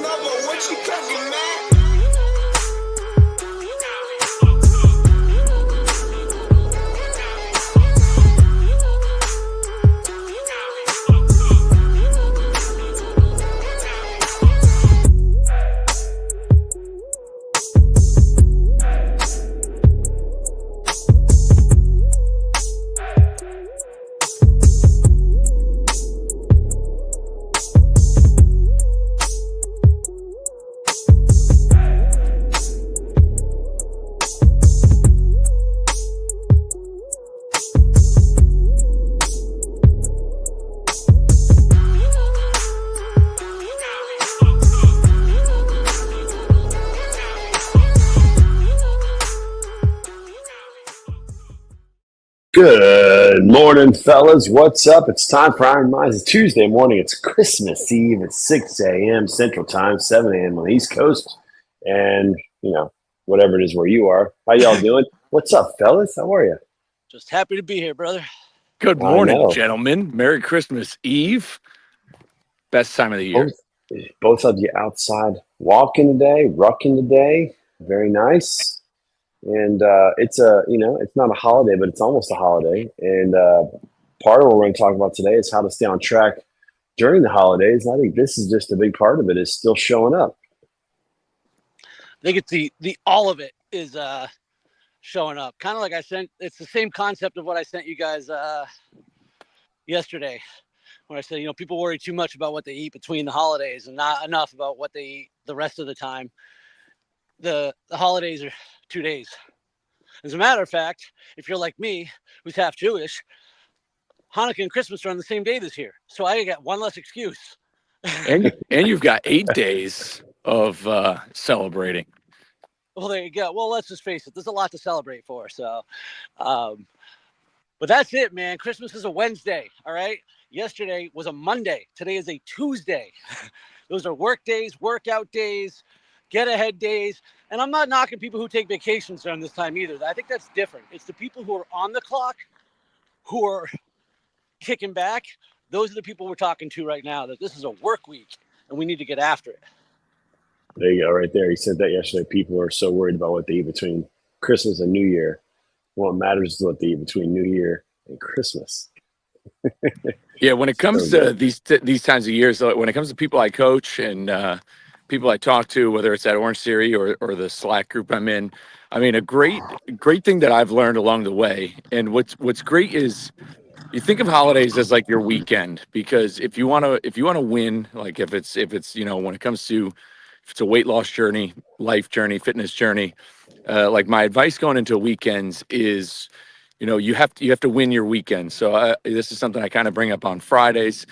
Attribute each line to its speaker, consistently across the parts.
Speaker 1: Bubba, what you cooking, man?
Speaker 2: Good morning, fellas. What's up? It's time for Iron Minds. It's Tuesday morning. It's Christmas Eve at 6 a.m. Central Time, 7 a.m. on the East Coast. And, whatever it is where you are. How y'all doing? What's up, fellas? How are you?
Speaker 3: Just happy to be here, brother.
Speaker 4: Good morning, gentlemen. Merry Christmas Eve. Best time of the year.
Speaker 2: Both of you outside walking today, rucking today. Very nice. And it's not a holiday, but it's almost a holiday. And part of what we're going to talk about today is how to stay on track during the holidays. And I think this is just a big part of it, is still showing up.
Speaker 3: I think it's the all of it is showing up. Kind of like it's the same concept of what I sent you guys yesterday, when I said, people worry too much about what they eat between the holidays and not enough about what they eat the rest of the time. The holidays are 2 days. As a matter of fact, if you're like me, who's half Jewish, Hanukkah and Christmas are on the same day this year. So I got one less excuse.
Speaker 4: And you've got 8 days of celebrating.
Speaker 3: Well, there you go. Well, let's just face it. There's a lot to celebrate for. So, but that's it, man. Christmas is a Wednesday. All right. Yesterday was a Monday. Today is a Tuesday. Those are work days, workout days, get ahead days. And I'm not knocking people who take vacations during this time either. I think that's different. It's the people who are on the clock, who are kicking back. Those are the people we're talking to right now, that this is a work week and we need to get after it.
Speaker 2: There you go, right there. He said that yesterday. People are so worried about what they eat between Christmas and New Year. What matters is what they eat between New Year and Christmas.
Speaker 4: Yeah, when it comes to these times of years, when it comes to people I coach and people I talk to, whether it's at Orange Theory or the Slack group I'm in, I mean, a great thing that I've learned along the way, and what's great is you think of holidays as like your weekend, because if you want to win, like if it's when it comes to, if it's a weight loss journey, life journey, fitness journey, like my advice going into weekends is, you have to win your weekend. So this is something I kind of bring up on Fridays.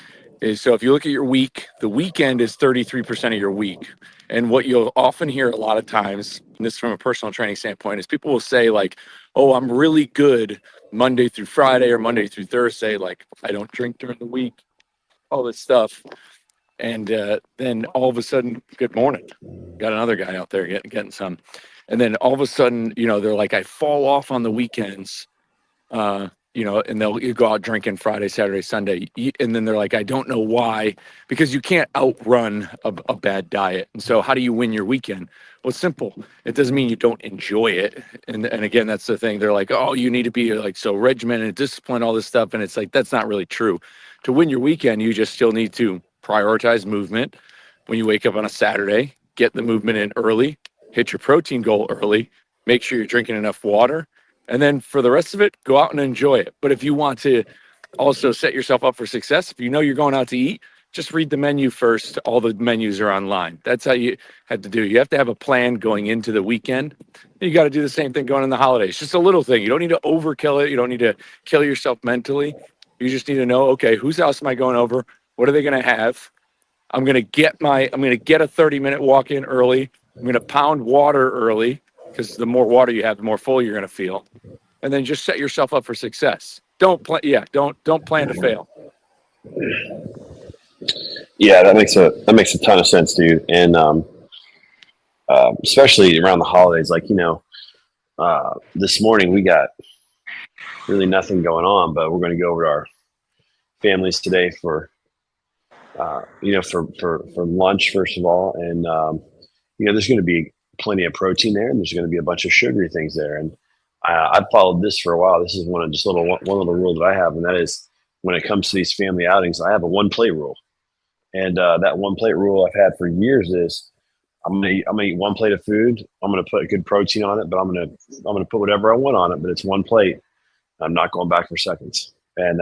Speaker 4: So if you look at your week, the weekend is 33% of your week. And what you'll often hear a lot of times, and this from a personal training standpoint, is people will say like, oh, I'm really good Monday through Friday or Monday through Thursday. Like, I don't drink during the week, all this stuff. And then all of a sudden, good morning. Got another guy out there getting some. And then all of a sudden, they're like, I fall off on the weekends. And they'll go out drinking Friday, Saturday, Sunday. And then they're like, I don't know why, because you can't outrun a bad diet. And so how do you win your weekend? Well, it's simple. It doesn't mean you don't enjoy it. And again, that's the thing. They're like, oh, you need to be like so regimented, disciplined, all this stuff. And it's like, that's not really true. To win your weekend, you just still need to prioritize movement. When you wake up on a Saturday, get the movement in early, hit your protein goal early, make sure you're drinking enough water. And then for the rest of it, go out and enjoy it. But if you want to also set yourself up for success, if you know you're going out to eat, just read the menu first. All the menus are online. That's how you have to do. You have to have a plan going into the weekend. You got to do the same thing going in the holidays. Just a little thing. You don't need to overkill it. You don't need to kill yourself mentally. You just need to know, okay, whose house am I going over? What are they going to have? I'm going to get a 30-minute walk in early. I'm going to pound water early, because the more water you have, the more full you're going to feel. And then just set yourself up for success. Don't plan to fail.
Speaker 2: Yeah, that makes a ton of sense, dude. And especially around the holidays, like, this morning we got really nothing going on, but we're going to go over to our families today for for lunch, first of all. And, there's going to be plenty of protein there, and there's going to be a bunch of sugary things there. And I've followed this for a while. This is one little rule that I have, and that is when it comes to these family outings, I have a one plate rule. And that one plate rule I've had for years is I'm gonna eat one plate of food. I'm gonna put good protein on it, but I'm gonna put whatever I want on it. But it's one plate. I'm not going back for seconds. And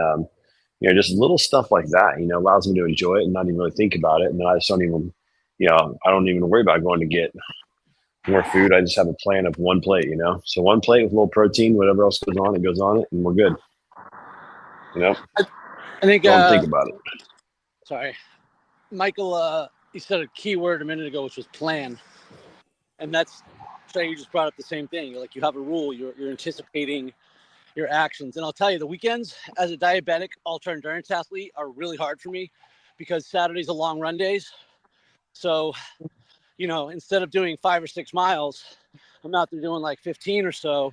Speaker 2: just little stuff like that, allows me to enjoy it and not even really think about it. And then I just don't even, I don't even worry about going to get more food. I just have a plan of one plate, So one plate with a little protein, whatever else goes on, it goes on it, and we're good.
Speaker 3: I think.
Speaker 2: Don't think about it.
Speaker 3: Sorry, Michael. You said a key word a minute ago, which was plan, and that's Trey. You just brought up the same thing. You're like, you have a rule. You're anticipating your actions, and I'll tell you, the weekends as a diabetic ultra endurance athlete are really hard for me because Saturdays are long run days. So, instead of doing 5 or 6 miles, I'm out there doing like 15 or so,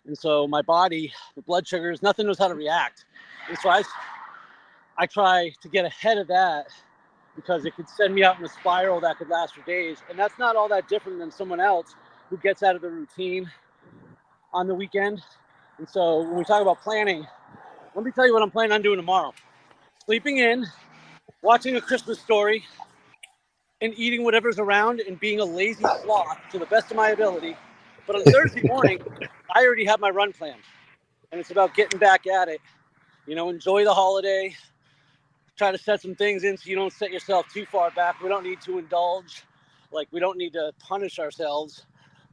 Speaker 3: and so my body, the blood sugars, nothing knows how to react, and so I try to get ahead of that, because it could send me out in a spiral that could last for days. And that's not all that different than someone else who gets out of the routine on the weekend. And so when we talk about planning, let me tell you what I'm planning on doing tomorrow. Sleeping in, watching A Christmas Story, and eating whatever's around and being a lazy sloth to the best of my ability. But on Thursday morning, I already have my run planned. And it's about getting back at it. Enjoy the holiday. Try to set some things in so you don't set yourself too far back. We don't need to indulge. We don't need to punish ourselves.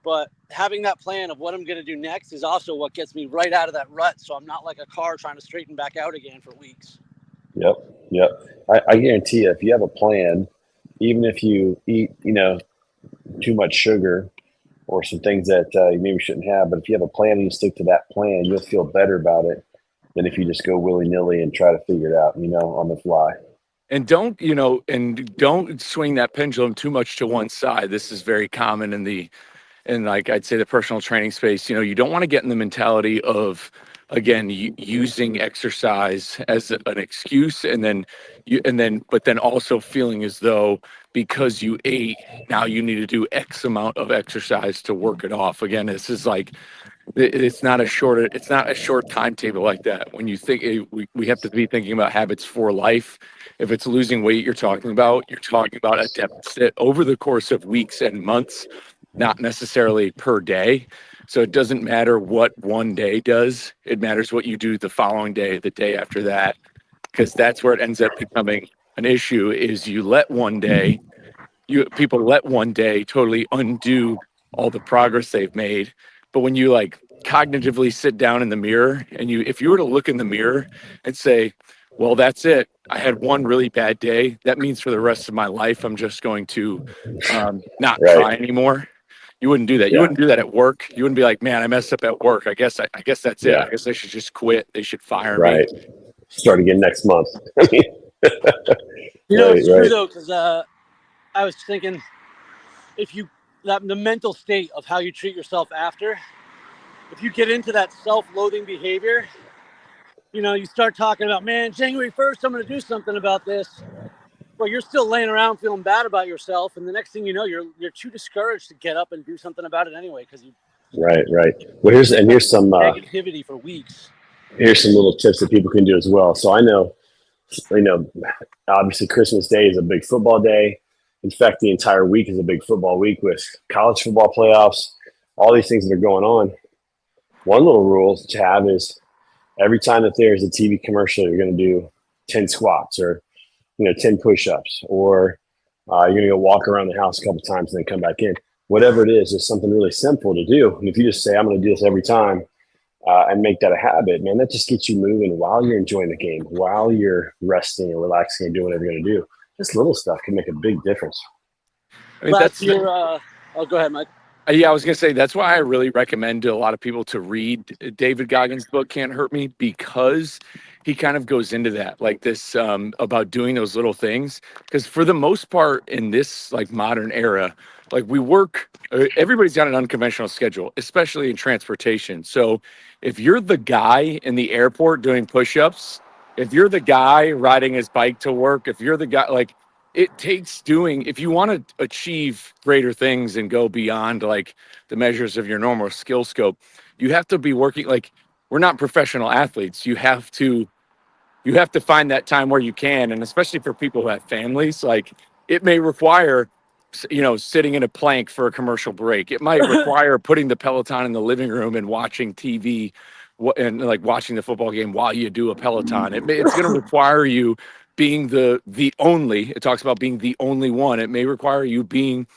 Speaker 3: But having that plan of what I'm going to do next is also what gets me right out of that rut. So I'm not like a car trying to straighten back out again for weeks.
Speaker 2: Yep. I guarantee you, if you have a plan, even if you eat, too much sugar or some things that you maybe shouldn't have, but if you have a plan and you stick to that plan, you'll feel better about it than if you just go willy-nilly and try to figure it out, on the fly.
Speaker 4: And don't swing that pendulum too much to one side. This is very common in I'd say the personal training space. You don't want to get in the mentality of, again, using exercise as an excuse, but then also feeling as though because you ate, now you need to do X amount of exercise to work it off. Again, this is it's not a short timetable like that. When you think we have to be thinking about habits for life. If it's losing weight you're talking about a deficit over the course of weeks and months, not necessarily per day. So it doesn't matter what one day does. It matters what you do the following day, the day after that, because that's where it ends up becoming an issue. Is people let one day totally undo all the progress they've made. But when you cognitively sit down in the mirror and if you were to look in the mirror and say, well, that's it, I had one really bad day, that means for the rest of my life I'm just going to not try anymore. You wouldn't do that. You wouldn't do that at work. You wouldn't be like, man, I messed up at work. I guess that's it. I guess I should just quit. They should fire me.
Speaker 2: Start again next month.
Speaker 3: It's true though, because I was thinking, the mental state of how you treat yourself after, if you get into that self-loathing behavior, you start talking about, man, January 1st, I'm going to do something about this. Well, you're still laying around feeling bad about yourself, and the next thing you know, you're too discouraged to get up and do something about it anyway, because you.
Speaker 2: Right. Well, here's some
Speaker 3: negativity for weeks.
Speaker 2: Here's some little tips that people can do as well. So I know, obviously Christmas Day is a big football day. In fact, the entire week is a big football week with college football playoffs, all these things that are going on. One little rule to have is every time that there's a TV commercial, you're going to do 10 squats or 10 push-ups, or you're going to go walk around the house a couple times and then come back in. Whatever it is, just something really simple to do. And if you just say, I'm going to do this every time and make that a habit, man, that just gets you moving while you're enjoying the game, while you're resting or relaxing or doing whatever you're going to do. Just little stuff can make a big difference.
Speaker 4: I mean,
Speaker 3: go ahead, Mike.
Speaker 4: Yeah, I was going to say, that's why I really recommend to a lot of people to read David Goggins' book, Can't Hurt Me, because he kind of goes into that, about doing those little things. Because for the most part in this modern era, we work, everybody's got an unconventional schedule, especially in transportation. So if you're the guy in the airport doing push-ups, if you're the guy riding his bike to work, if you're the guy, like it takes doing, if you want to achieve greater things and go beyond like the measures of your normal skill scope, you have to be working. Like, we're not professional athletes. You have to find that time where you can, and especially for people who have families, like it may require sitting in a plank for a commercial break. It might require putting the Peloton in the living room and watching TV and like watching the football game while you do a Peloton. It's going to require you being the only. It talks about being the only one. It may require you being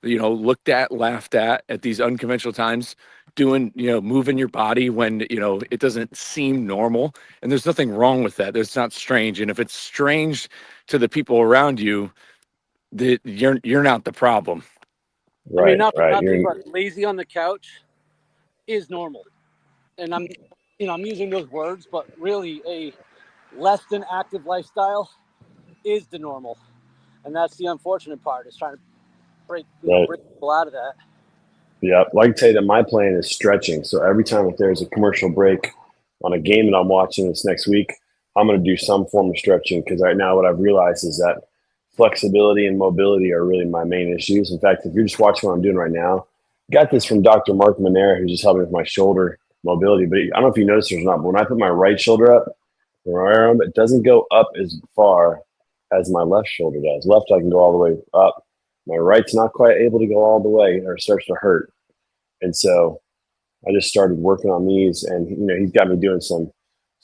Speaker 4: looked at, laughed at these unconventional times, doing moving your body when it doesn't seem normal. And there's nothing wrong with that. It's not strange. And if it's strange to the people around you, that you're not the problem.
Speaker 3: I mean, not for
Speaker 2: Right.
Speaker 3: nothing, but lazy on the couch is normal. And I'm using those words, but really a less than active lifestyle is the normal. And that's the unfortunate part, is trying to break people out of that.
Speaker 2: Yeah, like I tell you that my plan is stretching. So every time if there's a commercial break on a game that I'm watching this next week, I'm going to do some form of stretching, because right now what I've realized is that flexibility and mobility are really my main issues. In fact, if you're just watching what I'm doing right now, got this from Dr. Mark Manera, who's just helping with my shoulder mobility. But I don't know if you noticed this or not, but when I put my right shoulder up, my right arm, it doesn't go up as far as my left shoulder does. Left, I can go all the way up. My right's not quite able to go all the way, or it starts to hurt. And so I just started working on these, and he's got me doing some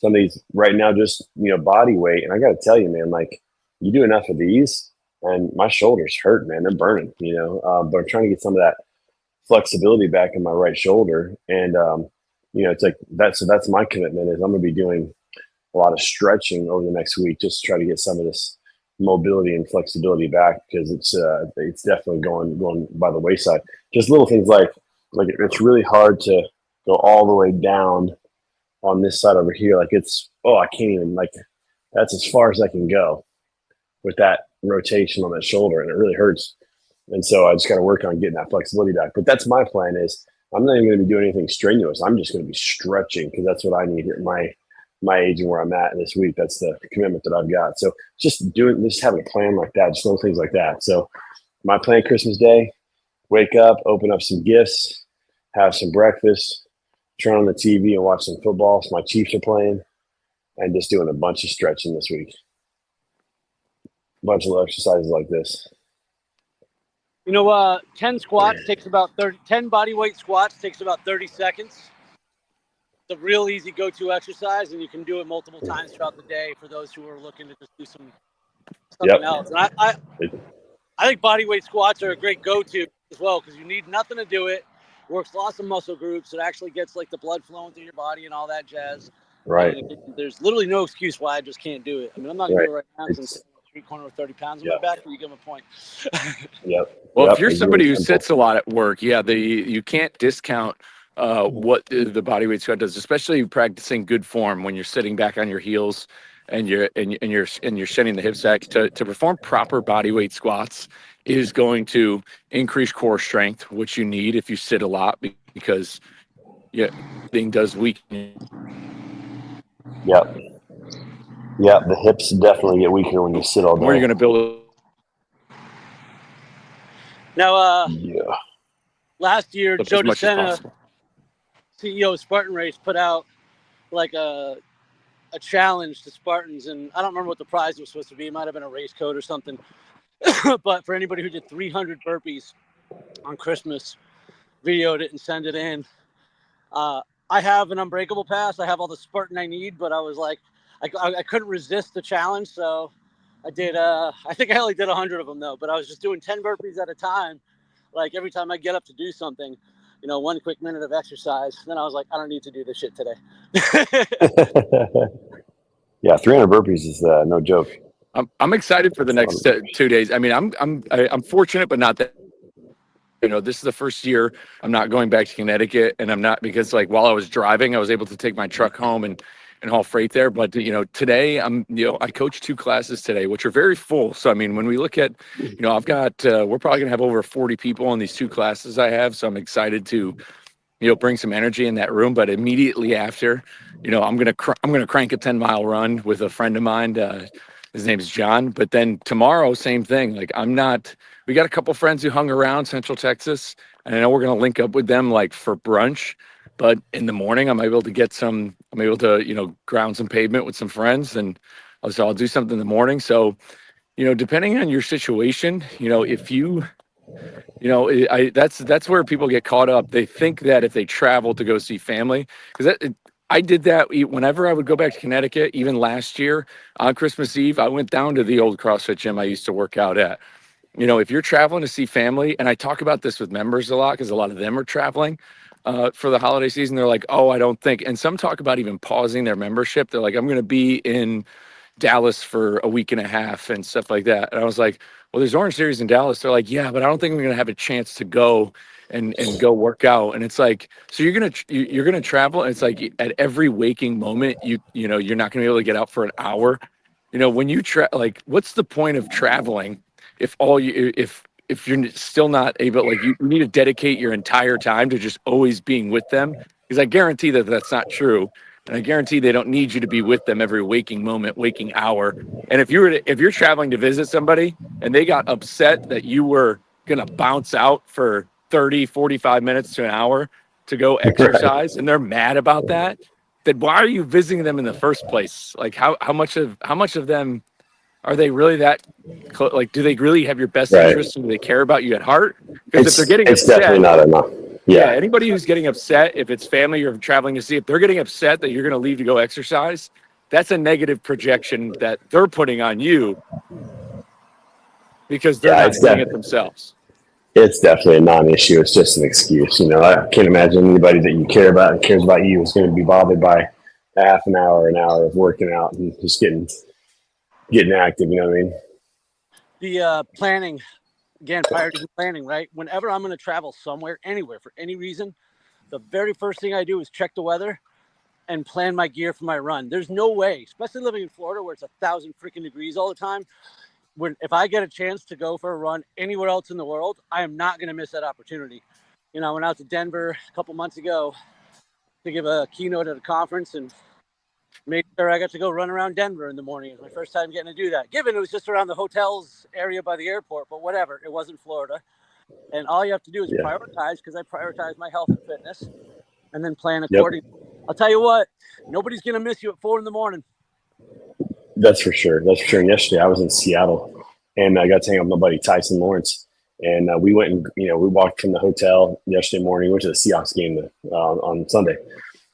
Speaker 2: of these right now, just body weight. And I got to tell you, man, like, you do enough of these, and my shoulders hurt, man. They're burning, but I'm trying to get some of that flexibility back in my right shoulder. And it's like that. So that's my commitment, is I'm going to be doing a lot of stretching over the next week, just to try to get some of this mobility and flexibility back, because it's definitely going by the wayside. Just little things like it's really hard to go all the way down on this side over here. Like I can't even, like, that's as far as I can go with that rotation on that shoulder, and it really hurts. And so I just got to work on getting that flexibility back. But that's my plan, is I'm not even going to be doing anything strenuous. I'm just going to be stretching, because that's what I need at my age and where I'm at this week. That's the commitment that I've got. So just having a plan like that, just little things like that. So my plan Christmas Day, wake up, open up some gifts, have some breakfast, turn on the TV and watch some football. So my Chiefs are playing, and just doing a bunch of stretching this week. A bunch of exercises like this.
Speaker 3: 10 squats takes about 10 body weight squats takes about 30 seconds. It's a real easy go-to exercise, and you can do it multiple times throughout the day for those who are looking to just do something else. And I think body weight squats are a great go-to as well, because you need nothing to do it. Works lots of muscle groups. It actually gets like the blood flowing through your body and all that jazz.
Speaker 2: Right.
Speaker 3: There's literally no excuse why I just can't do it. I mean, I'm not going to do it right now because I'm sitting on the street corner with 30 pounds on my back, but you give them a point.
Speaker 4: Well, if you're somebody who sits a lot at work, you can't discount what the body weight squat does, especially practicing good form when you're sitting back on your heels and you're shedding the hip stack. To perform proper body weight squats is going to increase core strength, which you need if you sit a lot, because thing does weaken.
Speaker 2: Yep, the hips definitely get weaker when you sit all day.
Speaker 4: Where are you going to build
Speaker 3: Now, last year, Joe DeSena, CEO of Spartan Race, put out like a challenge to Spartans, and I don't remember what the prize was supposed to be. It might have been a race coat or something. But for anybody who did 300 burpees on Christmas, videoed it and send it in. I have an Unbreakable pass. I have all the Spartan I need, but I was like, I couldn't resist the challenge, so I did. I think I only did 100 of them though, but I was just doing 10 burpees at a time. Like every time I get up to do something, 1 quick minute of exercise. Then I was like, I don't need to do this shit today.
Speaker 2: 300 burpees is no joke.
Speaker 4: I'm excited for the next 2 days. I mean, I'm fortunate, but not that. This is the first year I'm not going back to Connecticut, and I'm not, because like while I was driving, I was able to take my truck home and haul freight there. But today I coached 2 classes today, which are very full. So I mean, when we look at, I've got we're probably gonna have over 40 people in these 2 classes I have. So I'm excited to bring some energy in that room. But immediately after, I'm gonna crank a 10-mile run with a friend of mine. His name's John. But then tomorrow, same thing. Like we got a couple friends who hung around Central Texas, and I know we're gonna link up with them like for brunch. But in the morning, I'm able to ground some pavement with some friends, and I'll do something in the morning. So, depending on your situation, if you that's where people get caught up. They think that if they travel to go see family, because I did that whenever I would go back to Connecticut. Even last year on Christmas Eve, I went down to the old CrossFit gym I used to work out at. If you're traveling to see family, and I talk about this with members a lot because a lot of them are traveling for the holiday season. They're like, oh, I don't think. And some talk about even pausing their membership. They're like, I'm going to be in Dallas for a week and a half and stuff like that. And I was like, well, there's Orange Series in Dallas. They're like, yeah, but I don't think I'm going to have a chance to go and go work out. And it's like, so you're going to travel. And it's like at every waking moment, you're not going to be able to get out for an hour. When you like, what's the point of traveling if you're still not able, like you need to dedicate your entire time to just always being with them? Because I guarantee that that's not true. And I guarantee they don't need you to be with them every waking moment, waking hour. And if you're traveling to visit somebody and they got upset that you were going to bounce out for 30, 45 minutes to an hour to go exercise, and they're mad about that, then why are you visiting them in the first place? Like how much of them are they really that like, do they really have your best interest, and do they care about you at heart? Because if they're getting
Speaker 2: it's
Speaker 4: upset,
Speaker 2: definitely not enough.
Speaker 4: yeah, anybody who's getting upset, if it's family you're traveling to see, if they're getting upset that you're going to leave to go exercise, that's a negative projection that they're putting on you because they're not seeing it themselves.
Speaker 2: It's definitely a non-issue. It's just an excuse. I can't imagine anybody that you care about and cares about you is going to be bothered by a half an hour of working out and just getting active. You know what I mean?
Speaker 3: The planning, again, priority planning, right? Whenever I'm going to travel somewhere, anywhere, for any reason, the very first thing I do is check the weather and plan my gear for my run. There's no way, especially living in Florida where it's 1,000 freaking degrees all the time. If I get a chance to go for a run anywhere else in the world, I am not going to miss that opportunity. I went out to Denver a couple months ago to give a keynote at a conference and made sure I got to go run around Denver in the morning. It was my first time getting to do that, given it was just around the hotel's area by the airport, but whatever. It wasn't Florida. And all you have to do is prioritize, because I prioritize my health and fitness, and then plan accordingly. Yep. I'll tell you what, nobody's going to miss you at 4 a.m.
Speaker 2: That's for sure. And yesterday I was in Seattle, and I got to hang out with my buddy Tyson Lawrence. And we went and, we walked from the hotel yesterday morning. We went to the Seahawks game on Sunday.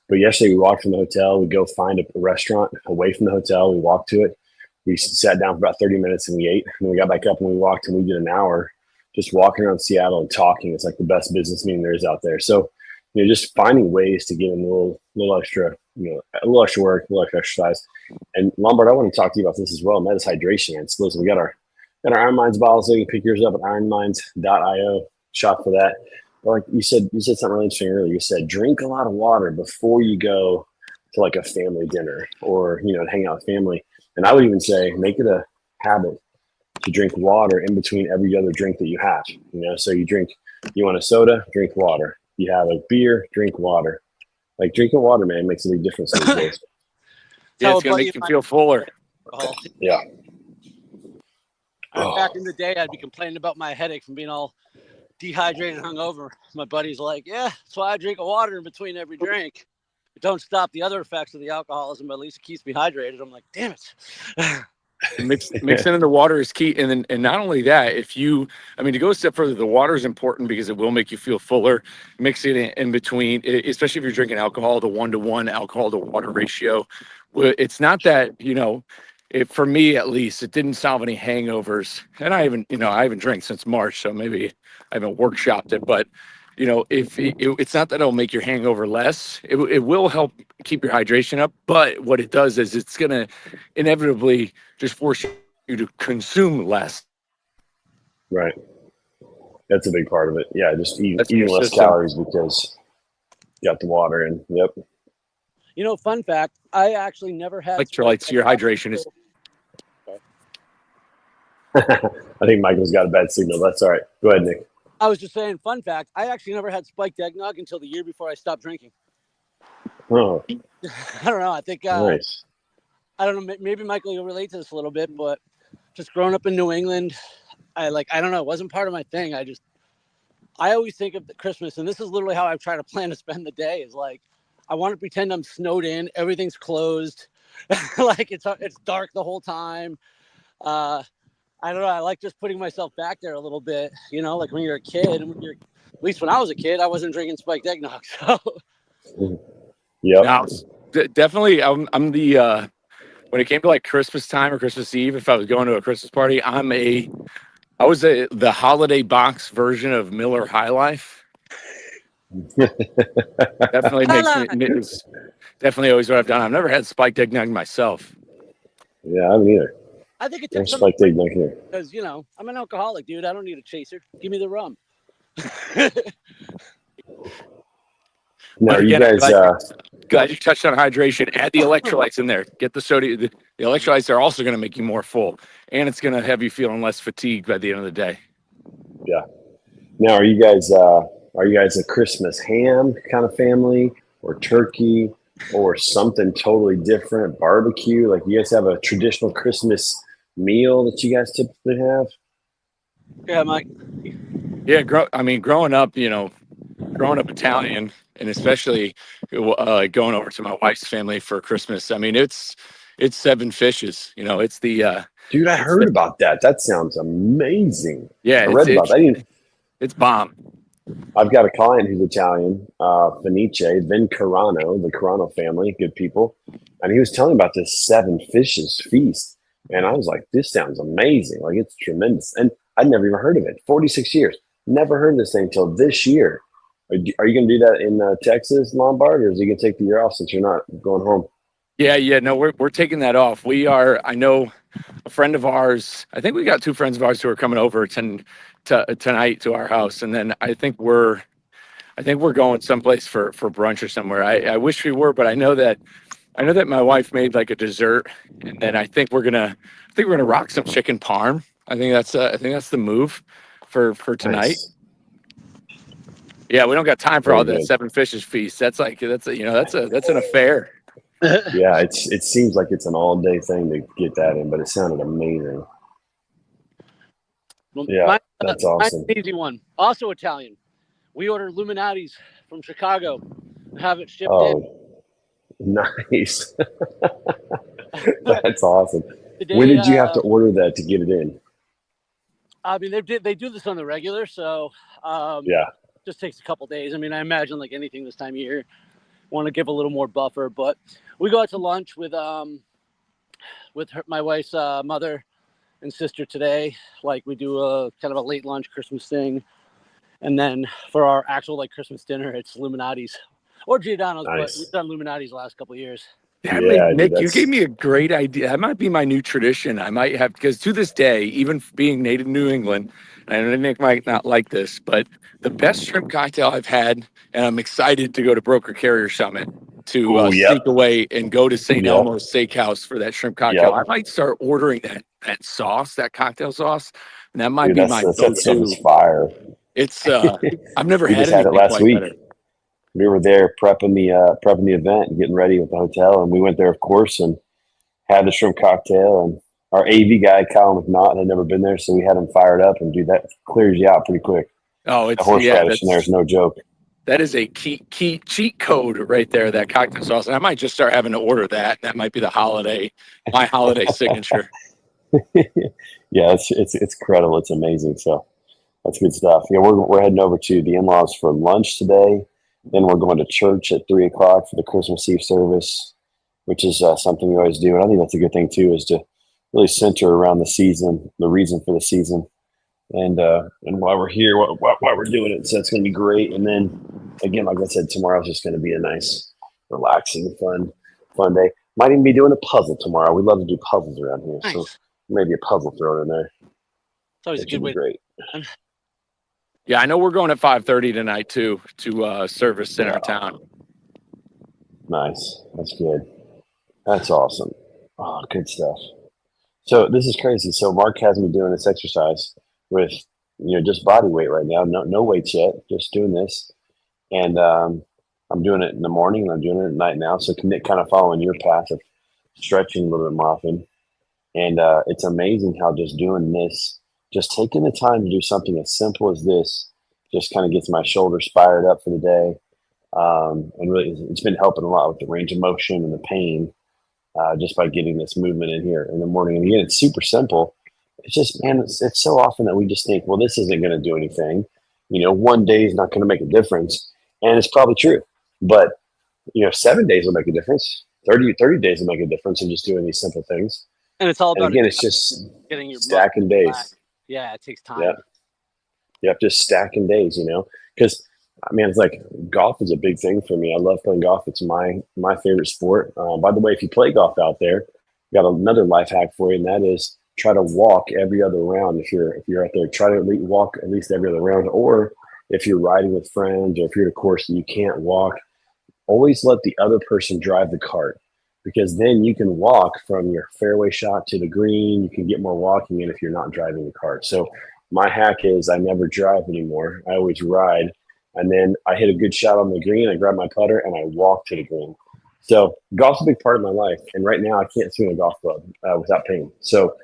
Speaker 2: But yesterday we walked from the hotel. We go find a restaurant away from the hotel. We walked to it. We sat down for about 30 minutes and we ate. And we got back up and we walked, and we did an hour just walking around Seattle and talking. It's like the best business meeting there is out there. So, just finding ways to get in a little extra, a little extra work, a little extra exercise. And Lombard, I want to talk to you about this as well. And that is hydration. And so listen, we got our Iron Minds bottle, so you can pick yours up at ironminds.io. Shop for that. But like you said something really interesting earlier. You said drink a lot of water before you go to like a family dinner or hang out with family. And I would even say make it a habit to drink water in between every other drink that you have. So you want a soda, drink water. You have a beer, drink water. Like drinking water, man, makes a big difference these days.
Speaker 4: Yeah, it's gonna make you feel fuller.
Speaker 2: Yeah.
Speaker 3: Back in the day, I'd be complaining about my headache from being all dehydrated and hungover. My buddy's like, yeah, that's why I drink water in between every drink. It don't stop the other effects of the alcoholism, but at least it keeps me hydrated. I'm like, damn it.
Speaker 4: Mixing in the water is key. And not only that, to go a step further, the water is important because it will make you feel fuller. Mix it in between, especially if you're drinking alcohol, the 1-to-1 alcohol to water ratio. It's not that, for me at least, it didn't solve any hangovers. And I haven't drank since March, so maybe I haven't workshopped it. But it's not that it'll make your hangover less. It will help keep your hydration up. But what it does is it's going to inevitably just force you to consume less.
Speaker 2: Right. That's a big part of it. Yeah, just eating less calories because you got the water in. Yep.
Speaker 3: Fun fact, I actually never had
Speaker 4: electrolytes. Your hydration is.
Speaker 2: I think Michael's got a bad signal. That's all right. Go ahead, Nick.
Speaker 3: I was just saying, fun fact, I actually never had spiked eggnog until the year before I stopped drinking.
Speaker 2: Oh,
Speaker 3: I don't know. I think,
Speaker 2: nice.
Speaker 3: I don't know, maybe Michael, you'll relate to this a little bit, but just growing up in New England, I don't know, it wasn't part of my thing. I always think of the Christmas, and this is literally how I try to plan to spend the day, is like, I want to pretend I'm snowed in, everything's closed, like it's dark the whole time. I don't know. I like just putting myself back there a little bit, like when you're a kid. At least when I was a kid, I wasn't drinking spiked eggnog. So
Speaker 2: Yep.
Speaker 4: Now, definitely, I'm the when it came to like Christmas time or Christmas Eve, if I was going to a Christmas party, I was the holiday box version of Miller High Life. Definitely it's definitely always what I've done. I've never had spiked eggnog myself.
Speaker 2: Yeah, I haven't either.
Speaker 3: I think it
Speaker 2: No
Speaker 3: takes some
Speaker 2: spiked eggnog here.
Speaker 3: because I'm an alcoholic, dude. I don't need a chaser. Give me the rum.
Speaker 2: Now,
Speaker 4: But
Speaker 2: you
Speaker 4: again,
Speaker 2: guys,
Speaker 4: glad you touched on hydration. Add the electrolytes in there. Get the sodium. The electrolytes are also going to make you more full, and it's going to have you feeling less fatigued by the end of the day.
Speaker 2: yeah. Now, are you guys a Christmas ham kind of family, or turkey, or something totally different, barbecue? Like, you guys have a traditional Christmas meal that you guys typically have?
Speaker 3: Yeah, Mike.
Speaker 4: Yeah, growing up, growing up Italian, and especially going over to my wife's family for Christmas. I mean, it's 7 fishes. It's the
Speaker 2: Dude, I
Speaker 4: it's
Speaker 2: heard about that. That sounds amazing.
Speaker 4: yeah,
Speaker 2: I read about that.
Speaker 4: it's bomb.
Speaker 2: I've got a client who's Italian, Fenice, Vin Carano, the Carano family, good people. And he was telling about this 7 fishes feast. And I was like, this sounds amazing. Like, it's tremendous. And I'd never even heard of it. 46 years. Never heard of this thing until this year. Are you going to do that in Texas, Lombard, or is he going to take the year off since you're not going home?
Speaker 4: Yeah, no, we're taking that off. I know a friend of ours. I think we got 2 friends of ours who are coming over tonight to our house, and then I think we're going someplace for brunch or somewhere. I wish we were, but I know that my wife made like a dessert, and then I think we're gonna rock some chicken parm. I think that's the move for tonight.
Speaker 2: Nice.
Speaker 4: Yeah, we don't got time for
Speaker 2: Very
Speaker 4: all that
Speaker 2: good.
Speaker 4: 7 fishes feast. That's an affair.
Speaker 2: Yeah, it seems like it's an all-day thing to get that in, but it sounded amazing.
Speaker 3: Well,
Speaker 2: Yeah, that's awesome.
Speaker 3: mine's an easy one. Also Italian. We order Illuminati's from Chicago and have it shipped in.
Speaker 2: Oh, nice. That's awesome.
Speaker 3: Today,
Speaker 2: When did you have to order that to get it in?
Speaker 3: I mean, they do this on the regular, so
Speaker 2: Yeah,
Speaker 3: just takes a couple days. I mean, I imagine like anything this time of year, want to give a little more buffer. But we go out to lunch with my wife's mother and sister today. Like, we do a kind of a late lunch Christmas thing, and then for our actual like Christmas dinner, it's Illuminati's or Giordano's.
Speaker 2: nice.
Speaker 3: But we've done Illuminati's the last couple of years.
Speaker 4: Yeah,
Speaker 2: Yeah,
Speaker 4: Nick,
Speaker 2: dude,
Speaker 4: you gave me a great idea. That might be my new tradition. I might have, because to this day, even being native New England, and I know Nick might not like this, but the best shrimp cocktail I've had, and I'm excited to go to Broker Carrier Summit to
Speaker 2: Ooh, yep.
Speaker 4: sneak away and go to St.
Speaker 2: Yep.
Speaker 4: Elmo's Steakhouse for that shrimp cocktail.
Speaker 2: Yep.
Speaker 4: I might start ordering that sauce, that cocktail sauce, and that might
Speaker 2: Dude,
Speaker 4: be my
Speaker 2: that stuff is
Speaker 4: go-to.
Speaker 2: fire.
Speaker 4: It's I've never
Speaker 2: We
Speaker 4: had
Speaker 2: just had it
Speaker 4: anything
Speaker 2: last
Speaker 4: quite
Speaker 2: week.
Speaker 4: better.
Speaker 2: We were there prepping the event and getting ready with the hotel, and we went there, of course, and had the shrimp cocktail. And our AV guy, Kyle McNaught, had never been there, so we had him fired up. And dude, that clears you out pretty quick.
Speaker 4: Oh,
Speaker 2: The
Speaker 4: it's
Speaker 2: horseradish in there is no joke.
Speaker 4: that is a key cheat code right there, that cocktail sauce. And I might just start having to order that. That might be my holiday signature.
Speaker 2: Yeah, it's incredible. It's amazing. So that's good stuff. Yeah, we're heading over to the in-laws for lunch today. Then we're going to church at 3:00 for the Christmas Eve service, which is something we always do. And I think that's a good thing too, is to really center around the season, the reason for the season, and why we're here, why we're doing it. So it's going to be great. And then again, like I said, tomorrow's just going to be a nice, relaxing, fun day. Might even be doing a puzzle tomorrow. We love to do puzzles around here, so
Speaker 3: Nice.
Speaker 2: maybe a puzzle thrown in there.
Speaker 3: It's always a good way.
Speaker 2: Great.
Speaker 4: Yeah, I know we're going at 5:30 tonight too to service in our town.
Speaker 2: Nice. That's good. That's awesome. Oh, good stuff. So this is crazy. So Mark has me doing this exercise with just body weight right now. No weights yet. Just doing this, and I'm doing it in the morning and I'm doing it at night now. So Nick, kind of following your path of stretching a little bit more often, and it's amazing how just doing this, just taking the time to do something as simple as this, just kind of gets my shoulders fired up for the day. And really, it's been helping a lot with the range of motion and the pain, just by getting this movement in here in the morning. And again, it's super simple. It's just, man, it's so often that we just think, well, this isn't going to do anything. One day is not going to make a difference. And it's probably true. But, 7 days will make a difference. 30 days will make a difference in just doing these simple things.
Speaker 3: And it's all about,
Speaker 2: and again, it's just
Speaker 3: getting your
Speaker 2: stacking days.
Speaker 3: Back. Yeah, it takes time.
Speaker 2: Yeah. Yep, just stacking days, because it's like golf is a big thing for me. I love playing golf. It's my favorite sport. By the way, if you play golf out there, got another life hack for you, and that is try to walk every other round. If you're out there, try to walk at least every other round. Or if you're riding with friends, or if you're at a course that you can't walk, always let the other person drive the cart, because then you can walk from your fairway shot to the green. You can get more walking in if you're not driving the cart. So my hack is I never drive anymore. I always ride. And then I hit a good shot on the green. I grab my putter and I walk to the green. So golf's a big part of my life. And right now I can't swing a golf club without pain. So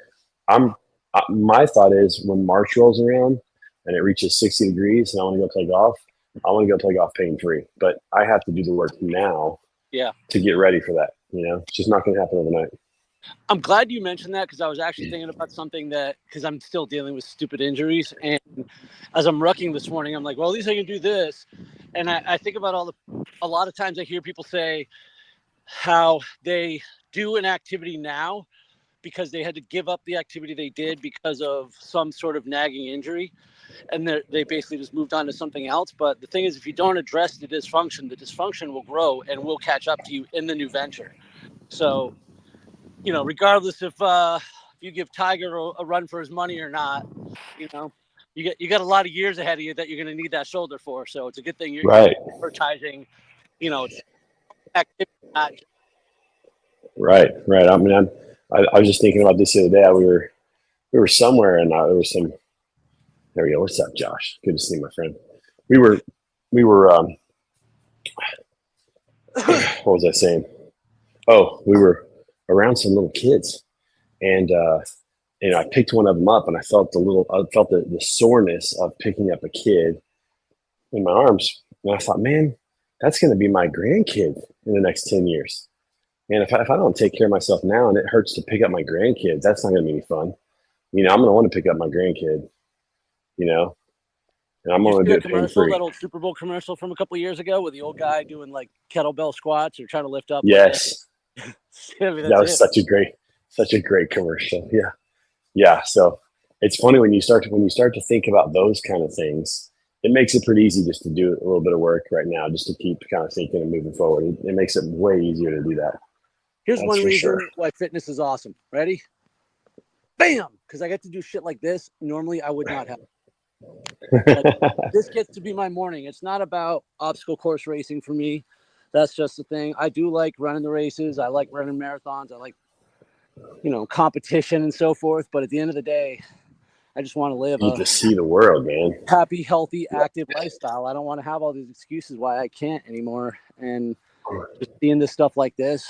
Speaker 2: my thought is when March rolls around and it reaches 60 degrees and I want to go play golf, I want to go play golf pain free. But I have to do the work now to get ready for that. It's just not going to happen overnight.
Speaker 3: I'm glad you mentioned that, because I was actually thinking about something because I'm still dealing with stupid injuries. And as I'm rucking this morning, I'm like, well, at least I can do this. And I think about a lot of times I hear people say how they do an activity now because they had to give up the activity they did because of some sort of nagging injury. And they basically just moved on to something else. But the thing is, if you don't address the dysfunction will grow and will catch up to you in the new venture. So, regardless if you give Tiger a run for his money or not, you got a lot of years ahead of you that you're going to need that shoulder for. So it's a good thing you're advertising, activity.
Speaker 2: Right. I was just thinking about this the other day. We were somewhere and there was some. There we go. What's up, Josh? Good to see you, my friend. We were. What was I saying? Oh, we were around some little kids, and I picked one of them up, and I felt the soreness of picking up a kid in my arms, and I thought, man, that's going to be my grandkid in the next 10 years. And if I don't take care of myself now, and it hurts to pick up my grandkids, that's not going to be any fun. I'm going to want to pick up my grandkid, and I'm going to do it pain-free.
Speaker 3: That old Super Bowl commercial from a couple of years ago with the old guy doing like kettlebell squats or trying to lift up.
Speaker 2: Yes. That was such a great commercial. Yeah. So it's funny when you start to think about those kind of things, it makes it pretty easy just to do a little bit of work right now, just to keep kind of thinking and moving forward. It makes it way easier to do that.
Speaker 3: Here's one reason why fitness is awesome. Ready? Bam! Because I get to do shit like this. Normally I would not have. This gets to be my morning. It's not about obstacle course racing for me. That's just the thing. I do like running the races. I like running marathons. I like, competition and so forth. But at the end of the day, I just want to live
Speaker 2: to see the world, man.
Speaker 3: Happy, healthy, active lifestyle. I don't want to have all these excuses why I can't anymore. And just seeing this stuff like this.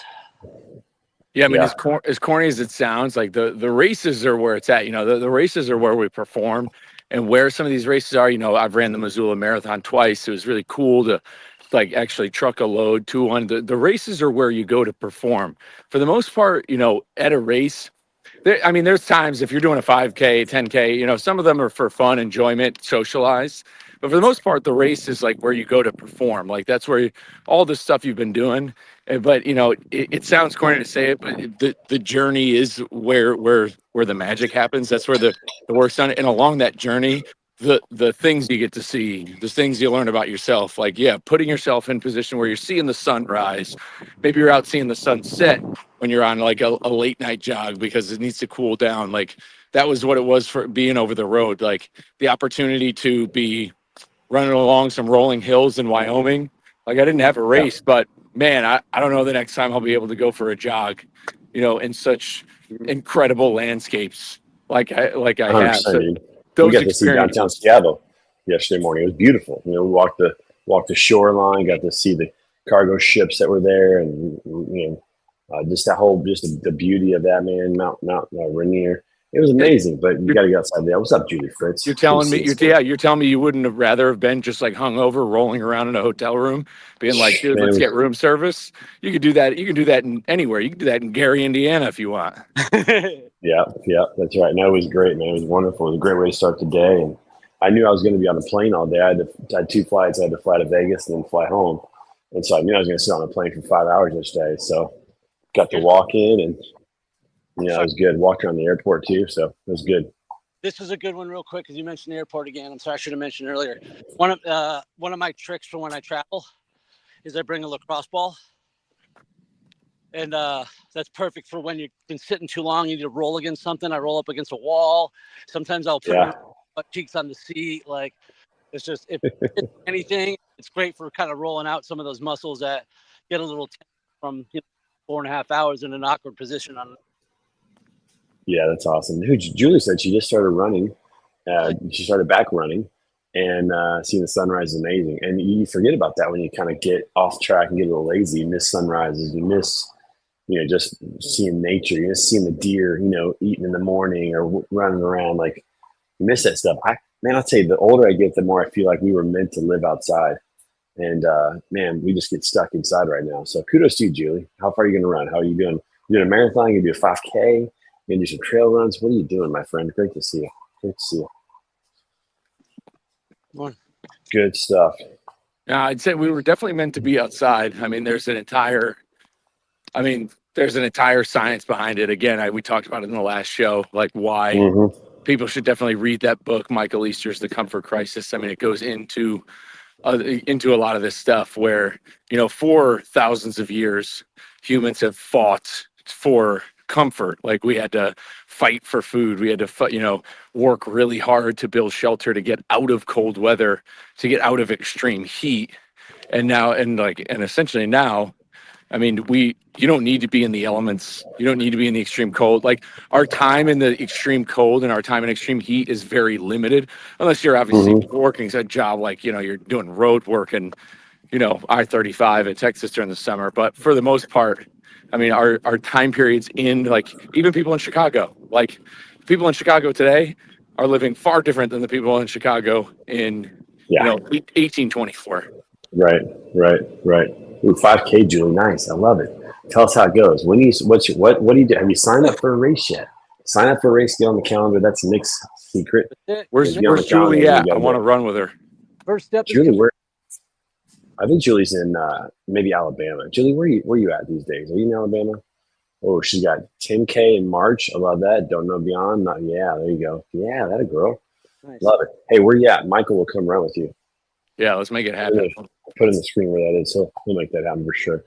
Speaker 4: Yeah, as corny as it sounds, like the races are where it's at. The races are where we perform. And where some of these races are, I've ran the Missoula Marathon twice. It was really cool to actually truck a load to one. The races are where you go to perform. For the most part, at a race, there's times if you're doing a 5K, 10K, some of them are for fun, enjoyment, socialize. But for the most part, the race is like where you go to perform. Like that's where all the stuff you've been doing. But it sounds corny to say it, but the journey is where the magic happens. That's where the work's done. And along that journey, the things you get to see, the things you learn about yourself, putting yourself in position where you're seeing the sunrise. Maybe you're out seeing the sunset when you're on like a late night jog because it needs to cool down. Like that was what it was for being over the road. Like the opportunity to be running along some rolling hills in Wyoming. Like I didn't have a race, but man, I don't know the next time I'll be able to go for a jog, in such incredible landscapes like I have. So
Speaker 2: we got to see downtown Seattle yesterday morning. It was beautiful. We walked the shoreline, got to see the cargo ships that were there, and just the beauty of that, man. Mount Rainier. It was amazing, but you got to get outside there. What's up, Julie Fritz?
Speaker 4: You're telling me you wouldn't have rather have been just like hungover, rolling around in a hotel room, being like, dude, let's get room service. You could do that. You can do that in anywhere. You can do that in Gary, Indiana, if you want.
Speaker 2: Yeah, that's right. No, it was great, man. It was wonderful. It was a great way to start the day. And I knew I was going to be on a plane all day. I had 2 flights. I had to fly to Vegas and then fly home. And so I knew I was going to sit on a plane for 5 hours each day. So got to walk in, and it was good. Walked around the airport too, so it was good.
Speaker 3: This is a good one, real quick, because you mentioned the airport again. I'm sorry, I should have mentioned earlier. One of my tricks for when I travel is I bring a lacrosse ball, and that's perfect for when you've been sitting too long. You need to roll against something. I roll up against a wall. Sometimes I'll put my cheeks on the seat. Like, it's just if it's anything, it's great for kind of rolling out some of those muscles that get a little tense from 4.5 hours in an awkward position on.
Speaker 2: Yeah, that's awesome. Julie said she just started running. She started back running, and seeing the sunrise is amazing. And you forget about that when you kind of get off track and get a little lazy. You miss sunrises. You miss, just seeing nature. You miss seeing the deer, eating in the morning or running around. Like, you miss that stuff. I'll tell you, the older I get, the more I feel like we were meant to live outside. And man, we just get stuck inside right now. So kudos to you, Julie. How far are you going to run? How are you doing? You doing a marathon? You do a 5K? You do some trail runs? What are you doing, my friend? Great to see you. Good stuff.
Speaker 4: Yeah, I'd say we were definitely meant to be outside. I mean, there's an entire science behind it. Again, we talked about it in the last show, like why people should definitely read that book, Michael Easter's The Comfort Crisis. I mean, it goes into a lot of this stuff where, for thousands of years, humans have fought for comfort. Like, we had to fight for food. We had to, work really hard to build shelter, to get out of cold weather, to get out of extreme heat. And essentially now, I mean, you don't need to be in the elements. You don't need to be in the extreme cold. Like, our time in the extreme cold and our time in extreme heat is very limited, unless you're obviously working a job like, you're doing road work and, I-35 in Texas during the summer. But for the most part, I mean, our time periods in, like, even people in Chicago, like, people in Chicago today are living far different than the people in Chicago in, 1824.
Speaker 2: Right. Ooh, 5K, Julie. Nice. I love it. Tell us how it goes. What do you do? Have you signed up for a race yet? Sign up for a race, get on the calendar. That's Nick's secret.
Speaker 4: Where's Julie at? I want to run with her.
Speaker 3: First step.
Speaker 2: Julie, I think Julie's in maybe Alabama. Julie, where you at these days? Are you in Alabama? Oh, she got 10K in March. I love that. Don't know beyond. Yeah, there you go. Yeah, that a girl. Nice. Love it. Hey, where you at? Michael will come run with you.
Speaker 4: Yeah, let's make it happen.
Speaker 2: Put in the screen where that is. So we'll make that happen for sure.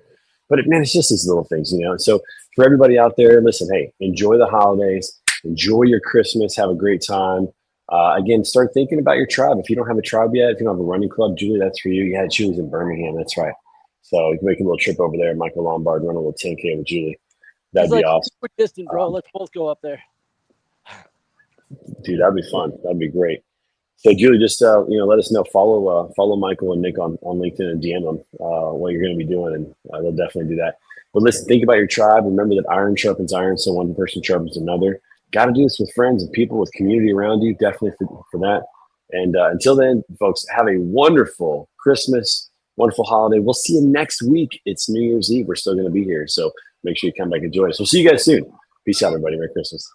Speaker 2: But man, it's just these little things, So for everybody out there, listen, hey, enjoy the holidays. Enjoy your Christmas. Have a great time. Again, start thinking about your tribe. If you don't have a tribe yet, if you don't have a running club, Julie, that's for you. Yeah, Julie's in Birmingham. That's right. So you can make a little trip over there. Michael Lombard, run a little 10K with Julie. That'd be awesome.
Speaker 3: Super distant, bro. Let's both go up there.
Speaker 2: Dude, that'd be fun. That'd be great. So Julie, just let us know. Follow Michael and Nick on LinkedIn and DM them what you're going to be doing, and they'll definitely do that. But listen, think about your tribe. Remember that iron sharpens iron, so one person sharpens another. Got to do this with friends and people, with community around you. Definitely for that. And until then, folks, have a wonderful Christmas, wonderful holiday. We'll see you next week. It's New Year's Eve. We're still going to be here, so make sure you come back and join us. We'll see you guys soon. Peace out, everybody. Merry Christmas.